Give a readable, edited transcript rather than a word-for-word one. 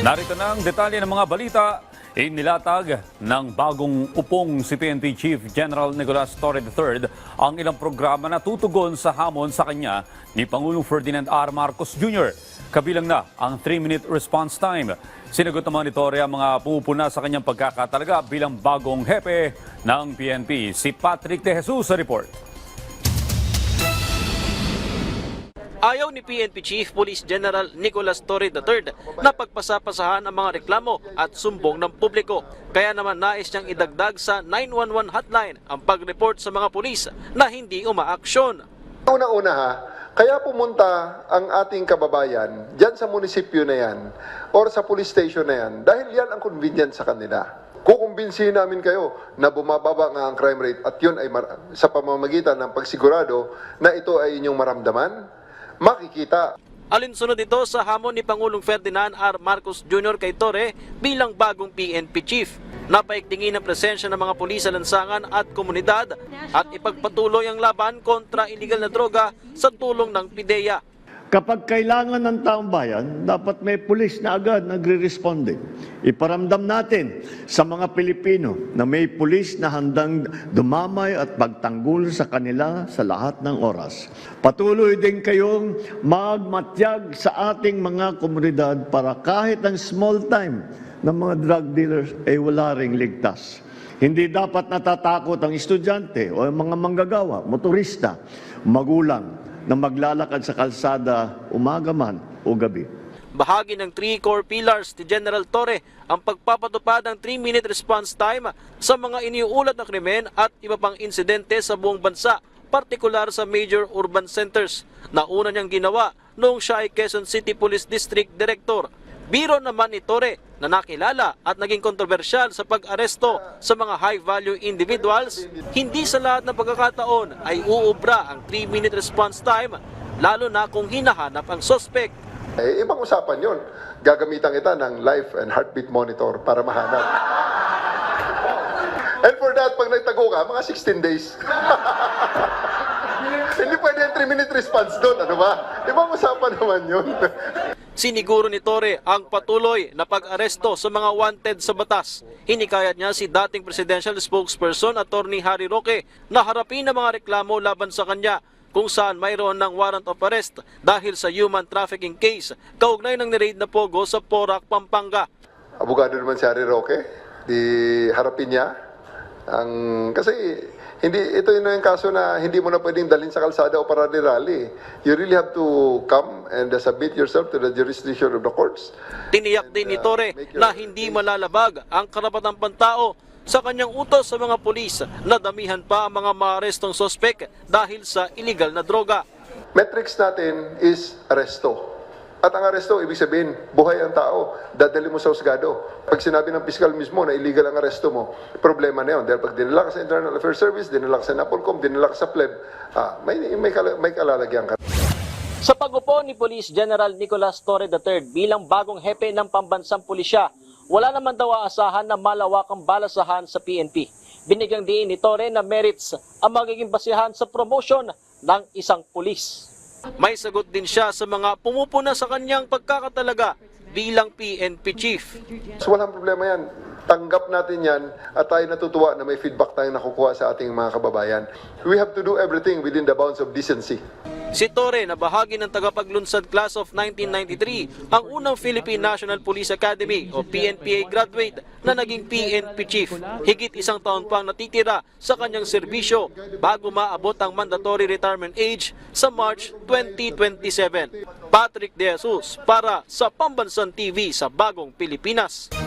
Narito na ang detalye ng mga balita. Inilatag ng bagong upong si PNP Chief General Nicolas Torre III ang ilang programa na tutugon sa hamon sa kanya ni Pangulong Ferdinand R. Marcos Jr. Kabilang na ang 3-minute response time. Sinagot naman ni Torre ang mga pumupuna sa kanyang pagkakatalaga bilang bagong hepe ng PNP. Si Patrick De Jesus sa report. Ayaw ni PNP Chief Police General Nicolas Torre III na pagpasapasahan ang mga reklamo at sumbong ng publiko. Kaya naman nais niyang idagdag sa 911 hotline ang pag-report sa mga pulis na hindi umaaksyon. Una-una ha, kaya pumunta ang ating kababayan dyan sa munisipyo na yan or sa police station na yan dahil yan ang convenient sa kanila. Kukumbinsihin namin kayo na bumababa nga ang crime rate at yun ay sa pamamagitan ng pagsigurado na ito ay inyong maramdaman, makikita. Alinsunod ito sa hamon ni Pangulong Ferdinand R. Marcos Jr. kay Torre bilang bagong PNP Chief. Napaigtingin ang presensya ng mga pulis sa lansangan at komunidad at ipagpatuloy ang laban kontra illegal na droga sa tulong ng PIDEA. Kapag kailangan ng taong bayan, dapat may pulis na agad nagre-responde. Iparamdam natin sa mga Pilipino na may pulis na handang dumamay at pagtanggol sa kanila sa lahat ng oras. Patuloy din kayong magmatyag sa ating mga komunidad para kahit ang small time ng mga drug dealers ay wala ring ligtas. Hindi dapat natatakot ang estudyante o ang mga manggagawa, motorista, magulang, na maglalakad sa kalsada umaga man o gabi. Bahagi ng 3 core pillars ni General Torre ang pagpapatupad ng 3-minute response time sa mga iniuulat na krimen at iba pang insidente sa buong bansa, partikular sa major urban centers, na una niyang ginawa noong siya ay Quezon City Police District Director. Biro naman ni Torre na nakilala at naging kontrobersyal sa pag-aresto sa mga high-value individuals, hindi sa lahat ng pagkakataon ay uubra ang 3-minute response time, lalo na kung hinahanap ang suspect. Ibang usapan yun. Gagamitan kita ng life and heartbeat monitor para mahanap. And for that, pag nagtago ka, mga 16 days. Hindi pwede yung 3-minute response doon, ano ba? Ibang usapan naman yun. Siniguro ni Torre ang patuloy na pag-aresto sa mga wanted sa batas. Hinikayat niya si dating presidential spokesperson Attorney Harry Roque na harapin ang mga reklamo laban sa kanya kung saan mayroon ng warrant of arrest dahil sa human trafficking case kaugnay ng nireid na pogo sa Porac, Pampanga. Abogado naman si Harry Roque, di harapin niya. Kasi hindi ito yung kaso na hindi mo na pwedeng dalhin sa kalsada o para rally. You really have to come and submit yourself to the jurisdiction of the courts. Tiniyak din ni Torre na hindi malalabag ang karapatang pantao sa kanyang utos sa mga pulis na damihan pa ang mga maarestong sospek dahil sa illegal na droga. Metrics natin is aresto. At ang aresto, ibig sabihin, buhay ang tao, dadali mo sa husgado. Pag sinabi ng piskal mismo na illegal ang aresto mo, problema na yun. Dahil pag dinala ka sa Internal Affairs Service, dinala ka sa NAPOLCOM, dinala ka sa PLEB, may kalalagyan ka. Sa pag-upo ni Police General Nicolas Torre III bilang bagong hepe ng pambansang pulisya, wala naman daw aasahan na malawakang balasahan sa PNP. Binigyang diin ni Torre na merits ang magiging basihan sa promotion ng isang pulis. May sagot din siya sa mga pumupuna sa kanyang pagkakatalaga bilang PNP Chief. So walang problema yan. Tanggap natin yan at tayo natutuwa na may feedback tayong nakukuha sa ating mga kababayan. We have to do everything within the bounds of decency. Si Torre na bahagi ng tagapaglunsad class of 1993, ang unang Philippine National Police Academy o PNPA graduate na naging PNP Chief. Higit 1 taon pang natitira sa kanyang serbisyo bago maabot ang mandatory retirement age sa March 2027. Patrick De Jesus para sa Pambansang TV sa Bagong Pilipinas.